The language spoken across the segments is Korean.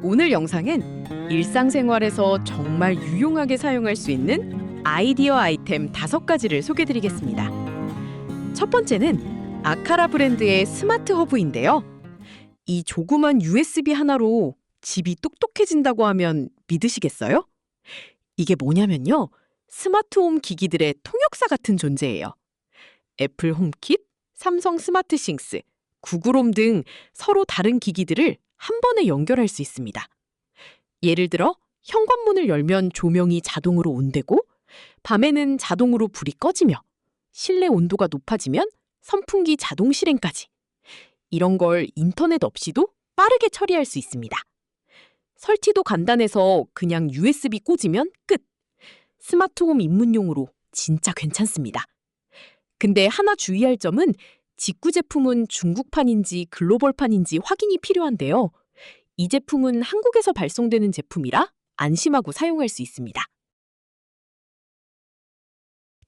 오늘 영상은 일상생활에서 정말 유용하게 사용할 수 있는 아이디어 아이템 5가지를 소개드리겠습니다. 첫 번째는 아카라 브랜드의 스마트 허브인데요. 이 조그만 USB 하나로 집이 똑똑해진다고 하면 믿으시겠어요? 이게 뭐냐면요. 스마트홈 기기들의 통역사 같은 존재예요. 애플 홈킷, 삼성 스마트싱스, 구글홈 등 서로 다른 기기들을 한 번에 연결할 수 있습니다. 예를 들어 현관문을 열면 조명이 자동으로 온되고 밤에는 자동으로 불이 꺼지며 실내 온도가 높아지면 선풍기 자동 실행까지. 이런 걸 인터넷 없이도 빠르게 처리할 수 있습니다. 설치도 간단해서 그냥 USB 꽂으면 끝. 스마트홈 입문용으로 진짜 괜찮습니다. 근데 하나 주의할 점은 직구 제품은 중국판인지 글로벌판인지 확인이 필요한데요. 이 제품은 한국에서 발송되는 제품이라 안심하고 사용할 수 있습니다.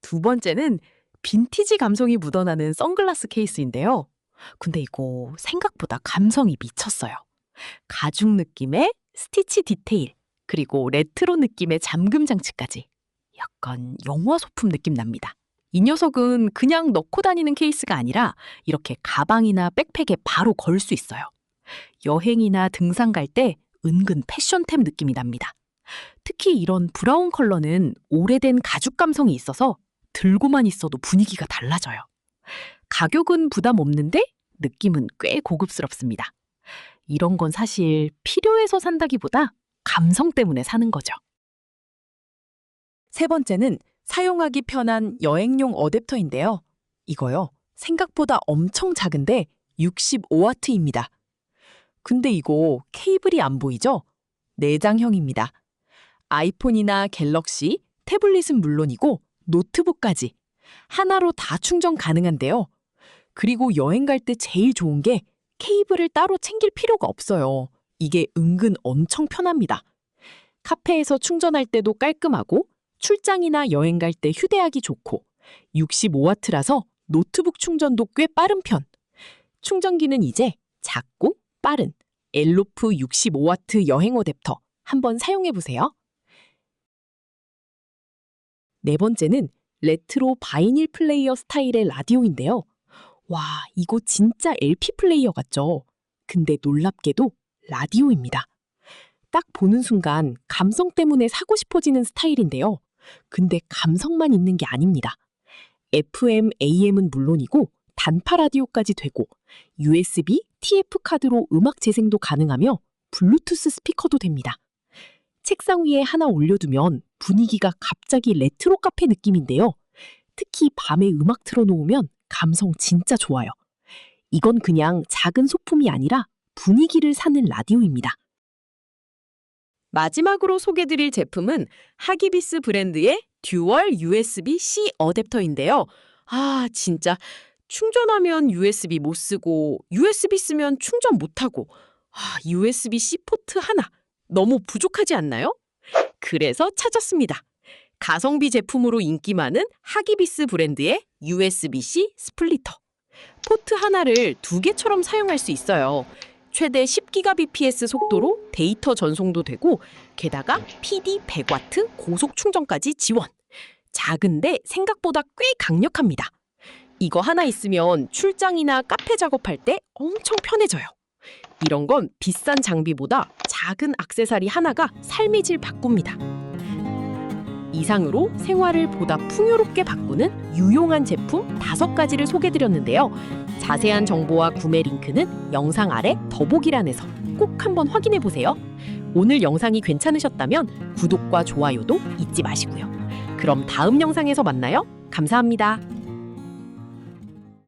두 번째는 빈티지 감성이 묻어나는 선글라스 케이스인데요. 근데 이거 생각보다 감성이 미쳤어요. 가죽 느낌의 스티치 디테일, 그리고 레트로 느낌의 잠금 장치까지. 약간 영화 소품 느낌 납니다. 이 녀석은 그냥 넣고 다니는 케이스가 아니라 이렇게 가방이나 백팩에 바로 걸 수 있어요. 여행이나 등산 갈 때 은근 패션템 느낌이 납니다. 특히 이런 브라운 컬러는 오래된 가죽 감성이 있어서 들고만 있어도 분위기가 달라져요. 가격은 부담 없는데 느낌은 꽤 고급스럽습니다. 이런 건 사실 필요해서 산다기보다 감성 때문에 사는 거죠. 세 번째는 사용하기 편한 여행용 어댑터인데요. 이거요, 생각보다 엄청 작은데 65W입니다. 근데 이거 케이블이 안 보이죠? 내장형입니다. 아이폰이나 갤럭시, 태블릿은 물론이고 노트북까지 하나로 다 충전 가능한데요. 그리고 여행 갈 때 제일 좋은 게 케이블을 따로 챙길 필요가 없어요. 이게 은근 엄청 편합니다. 카페에서 충전할 때도 깔끔하고 출장이나 여행 갈 때 휴대하기 좋고 65W라서 노트북 충전도 꽤 빠른 편. 충전기는 이제 작고 빠른 엘로프 65W 여행 어댑터 한번 사용해보세요. 네 번째는 레트로 바이닐 플레이어 스타일의 라디오인데요. 와, 이거 진짜 LP 플레이어 같죠? 근데 놀랍게도 라디오입니다. 딱 보는 순간 감성 때문에 사고 싶어지는 스타일인데요. 근데 감성만 있는 게 아닙니다. FM, AM은 물론이고 단파 라디오까지 되고 USB, TF 카드로 음악 재생도 가능하며 블루투스 스피커도 됩니다. 책상 위에 하나 올려두면 분위기가 갑자기 레트로 카페 느낌인데요. 특히 밤에 음악 틀어놓으면 감성 진짜 좋아요. 이건 그냥 작은 소품이 아니라 분위기를 사는 라디오입니다. 마지막으로 소개드릴 제품은 하기비스 브랜드의 듀얼 USB-C 어댑터인데요. 진짜 충전하면 USB 못 쓰고 USB 쓰면 충전 못하고 USB-C 포트 하나 너무 부족하지 않나요? 그래서 찾았습니다. 가성비 제품으로 인기 많은 하기비스 브랜드의 USB-C 스플리터. 포트 하나를 2개처럼 사용할 수 있어요. 최대 10Gbps 속도로 데이터 전송도 되고 게다가 PD 100W 고속 충전까지 지원. 작은데 생각보다 꽤 강력합니다. 이거 하나 있으면 출장이나 카페 작업할 때 엄청 편해져요. 이런 건 비싼 장비보다 작은 액세서리 하나가 삶의 질 바꿉니다. 이상으로 생활을 보다 풍요롭게 바꾸는 유용한 제품 5가지를 소개드렸는데요. 자세한 정보와 구매 링크는 영상 아래 더보기란에서 꼭 한번 확인해보세요. 오늘 영상이 괜찮으셨다면 구독과 좋아요도 잊지 마시고요. 그럼 다음 영상에서 만나요. 감사합니다.